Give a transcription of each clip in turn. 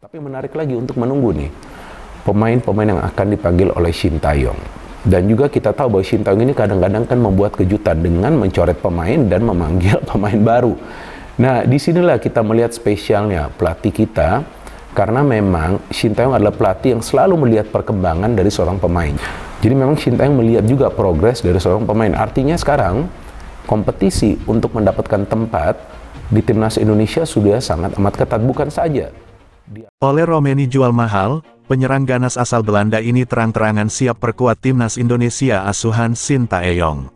Tapi menarik lagi untuk menunggu nih, pemain-pemain yang akan dipanggil oleh Shin Tae-yong. Dan juga kita tahu bahwa Shin Tae-yong ini kadang-kadang kan membuat kejutan dengan mencoret pemain dan memanggil pemain baru. Nah, disinilah kita melihat spesialnya pelatih kita, karena memang Shin Tae-yong adalah pelatih yang selalu melihat perkembangan dari seorang pemain. Jadi memang Shin Tae-yong melihat juga progres dari seorang pemain. Artinya sekarang, kompetisi untuk mendapatkan tempat di timnas Indonesia sudah sangat amat ketat, bukan saja Oleh Romeni jual mahal, penyerang ganas asal Belanda ini terang-terangan siap perkuat timnas Indonesia asuhan Shin Tae-yong.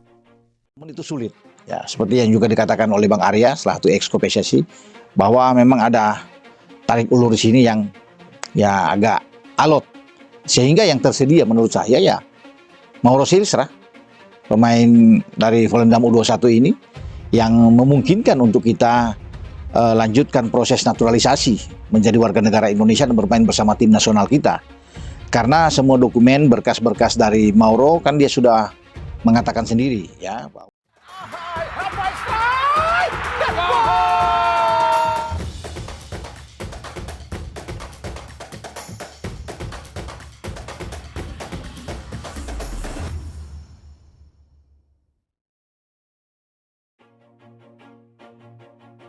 Itu sulit, ya seperti yang juga dikatakan oleh Bang Arya selaku ex PSSI, bahwa memang ada tarik ulur di sini yang ya agak alot, sehingga yang tersedia menurut saya ya Mauro Silstra, pemain dari Volendam U21 ini, yang memungkinkan untuk kita lanjutkan proses naturalisasi menjadi warga negara Indonesia dan bermain bersama tim nasional kita. Karena semua dokumen berkas-berkas dari Mauro kan dia sudah mengatakan sendiri ya.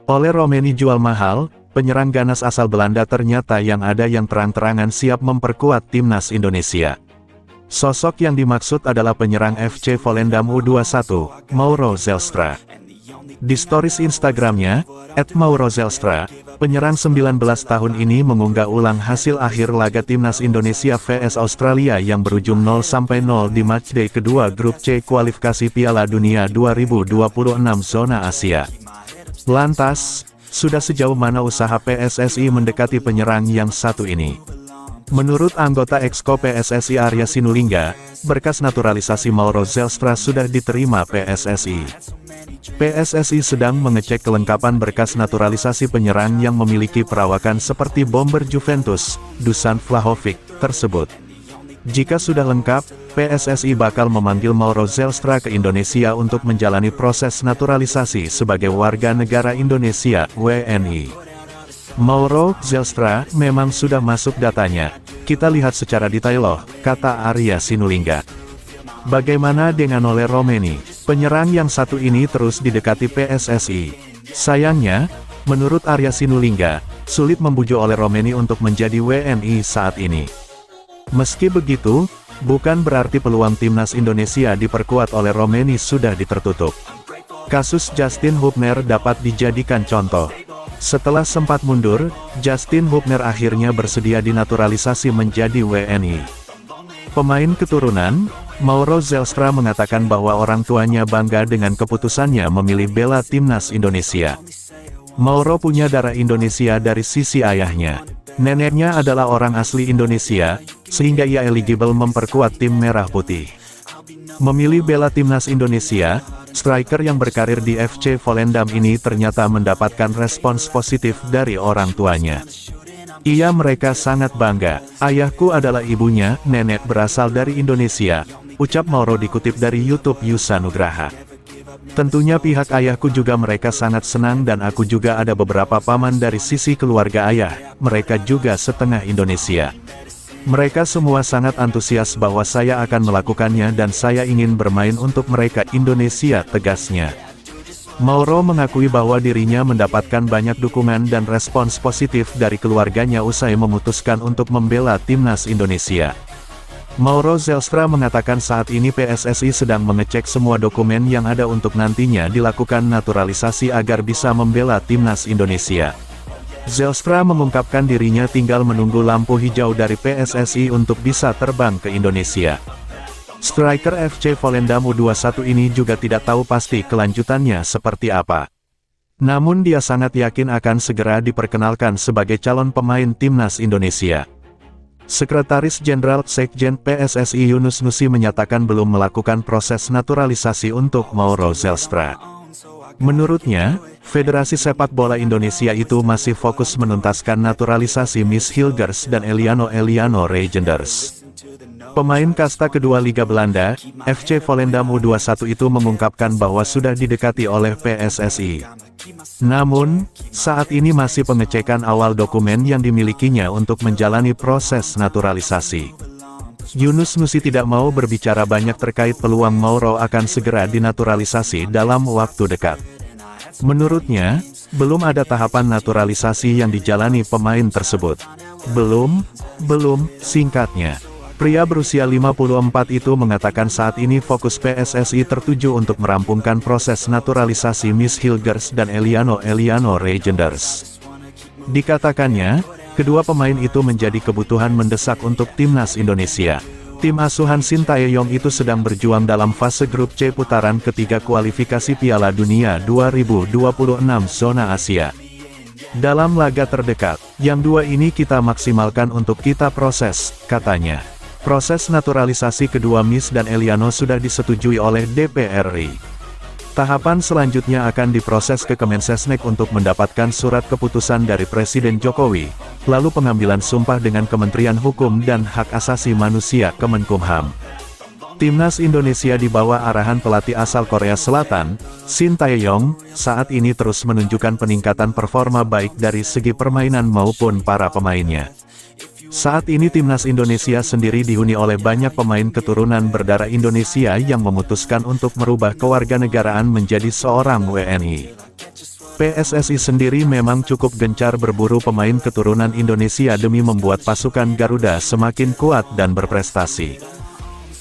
Oleh Romeni jual mahal, penyerang ganas asal Belanda ternyata yang ada yang terang-terangan siap memperkuat timnas Indonesia. Sosok yang dimaksud adalah penyerang FC Volendam U21, Mauro Zelstra. Di stories Instagramnya, @MauroZelstra, penyerang 19 tahun ini mengunggah ulang hasil akhir laga timnas Indonesia vs Australia yang berujung 0-0 di matchday kedua grup C kualifikasi Piala Dunia 2026 zona Asia. Lantas, sudah sejauh mana usaha PSSI mendekati penyerang yang satu ini? Menurut anggota Exco PSSI Arya Sinulinga, berkas naturalisasi Mauro Zelstra sudah diterima PSSI. PSSI sedang mengecek kelengkapan berkas naturalisasi penyerang yang memiliki perawakan seperti bomber Juventus, Dusan Vlahovic, tersebut. Jika sudah lengkap, PSSI bakal memanggil Mauro Zelstra ke Indonesia untuk menjalani proses naturalisasi sebagai warga negara Indonesia, WNI. Mauro Zelstra memang sudah masuk datanya. Kita lihat secara detail loh, kata Arya Sinulinga. Bagaimana dengan oleh Romeni? Penyerang yang satu ini terus didekati PSSI. Sayangnya, menurut Arya Sinulinga, sulit membujuk oleh Romeni untuk menjadi WNI saat ini. Meski begitu, bukan berarti peluang timnas Indonesia diperkuat oleh Romeni sudah ditertutup. Kasus Justin Hubner dapat dijadikan contoh. Setelah sempat mundur, Justin Hubner akhirnya bersedia dinaturalisasi menjadi WNI. Pemain keturunan, Mauro Zelstra mengatakan bahwa orang tuanya bangga dengan keputusannya memilih bela timnas Indonesia. Mauro punya darah Indonesia dari sisi ayahnya. Neneknya adalah orang asli Indonesia, sehingga ia eligible memperkuat tim merah putih. Memilih bela timnas Indonesia, striker yang berkarir di FC Volendam ini ternyata mendapatkan respons positif dari orang tuanya. Mereka sangat bangga. Ayahku adalah ibunya, nenek berasal dari Indonesia, ucap Mauro dikutip dari YouTube Yusa Nugraha. Tentunya pihak ayahku juga mereka sangat senang dan aku juga ada beberapa paman dari sisi keluarga ayah, mereka juga setengah Indonesia. Mereka semua sangat antusias bahwa saya akan melakukannya dan saya ingin bermain untuk mereka Indonesia, tegasnya. Mauro mengakui bahwa dirinya mendapatkan banyak dukungan dan respons positif dari keluarganya usai memutuskan untuk membela timnas Indonesia. Mauro Zelstra mengatakan saat ini PSSI sedang mengecek semua dokumen yang ada untuk nantinya dilakukan naturalisasi agar bisa membela timnas Indonesia. Zelstra mengungkapkan dirinya tinggal menunggu lampu hijau dari PSSI untuk bisa terbang ke Indonesia. Striker FC Volendam U21 ini juga tidak tahu pasti kelanjutannya seperti apa. Namun dia sangat yakin akan segera diperkenalkan sebagai calon pemain timnas Indonesia. Sekretaris Jenderal Sekjen PSSI Yunus Nusi menyatakan belum melakukan proses naturalisasi untuk Mauro Zelstra. Menurutnya, Federasi Sepak Bola Indonesia itu masih fokus menuntaskan naturalisasi Miss Hilgers dan Eliano Regenders. Pemain kasta kedua Liga Belanda, FC Volendam U21 itu mengungkapkan bahwa sudah didekati oleh PSSI. Namun, saat ini masih pengecekan awal dokumen yang dimilikinya untuk menjalani proses naturalisasi. Yunus Nusi tidak mau berbicara banyak terkait peluang Mauro akan segera dinaturalisasi dalam waktu dekat. Menurutnya, belum ada tahapan naturalisasi yang dijalani pemain tersebut. Belum, singkatnya. Pria berusia 54 itu mengatakan saat ini fokus PSSI tertuju untuk merampungkan proses naturalisasi Miss Hilgers dan Eliano Regenders. Dikatakannya, kedua pemain itu menjadi kebutuhan mendesak untuk timnas Indonesia. Tim asuhan Sintayong itu sedang berjuang dalam fase grup C putaran ketiga kualifikasi Piala Dunia 2026 zona Asia. Dalam laga terdekat, yang dua ini kita maksimalkan untuk kita proses, katanya. Proses naturalisasi kedua Miss dan Eliano sudah disetujui oleh DPR RI. Tahapan selanjutnya akan diproses ke Kemensesnek untuk mendapatkan surat keputusan dari Presiden Jokowi, lalu pengambilan sumpah dengan Kementerian Hukum dan Hak Asasi Manusia Kemenkumham. Timnas Indonesia di bawah arahan pelatih asal Korea Selatan, Sintayong, saat ini terus menunjukkan peningkatan performa baik dari segi permainan maupun para pemainnya. Saat ini timnas Indonesia sendiri dihuni oleh banyak pemain keturunan berdarah Indonesia yang memutuskan untuk merubah kewarganegaraan menjadi seorang WNI. PSSI sendiri memang cukup gencar berburu pemain keturunan Indonesia demi membuat pasukan Garuda semakin kuat dan berprestasi.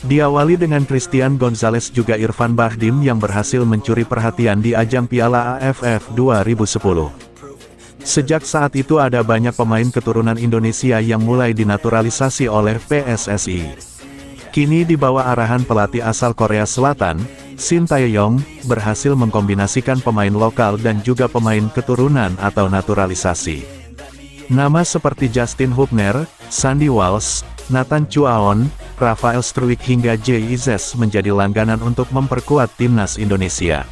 Diawali dengan Christian Gonzalez juga Irfan Bahdim yang berhasil mencuri perhatian di ajang Piala AFF 2010. Sejak saat itu ada banyak pemain keturunan Indonesia yang mulai dinaturalisasi oleh PSSI. Kini di bawah arahan pelatih asal Korea Selatan, Sintayong, berhasil mengkombinasikan pemain lokal dan juga pemain keturunan atau naturalisasi. Nama seperti Justin Hubner, Sandy Walsh, Nathan Chuaon, Rafael Struijk hingga Jay Izes menjadi langganan untuk memperkuat timnas Indonesia.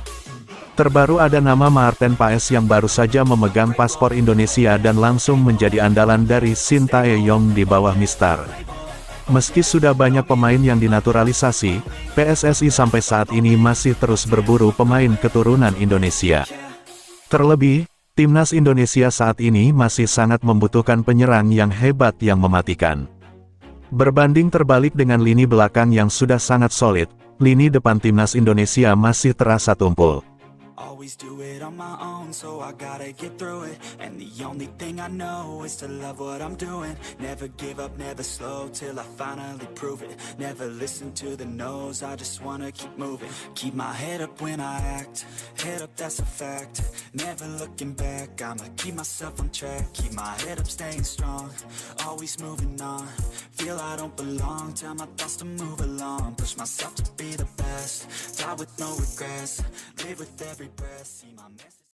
Terbaru ada nama Marten Paes yang baru saja memegang paspor Indonesia dan langsung menjadi andalan dari Sintayong di bawah Mistar. Meski sudah banyak pemain yang dinaturalisasi, PSSI sampai saat ini masih terus berburu pemain keturunan Indonesia. Terlebih, timnas Indonesia saat ini masih sangat membutuhkan penyerang yang hebat yang mematikan. Berbanding terbalik dengan lini belakang yang sudah sangat solid, lini depan timnas Indonesia masih terasa tumpul. Always do it on my own, so I gotta get through it. And the only thing I know is to love what I'm doing. Never give up, never slow, till I finally prove it. Never listen to the no's, I just wanna keep moving. Keep my head up when I act, head up that's a fact. Never looking back, I'ma keep myself on track. Keep my head up, staying strong, always moving on. Feel I don't belong, tell my thoughts to move along. Push myself to be the best, die with no regrets. Live with every breath, see my message.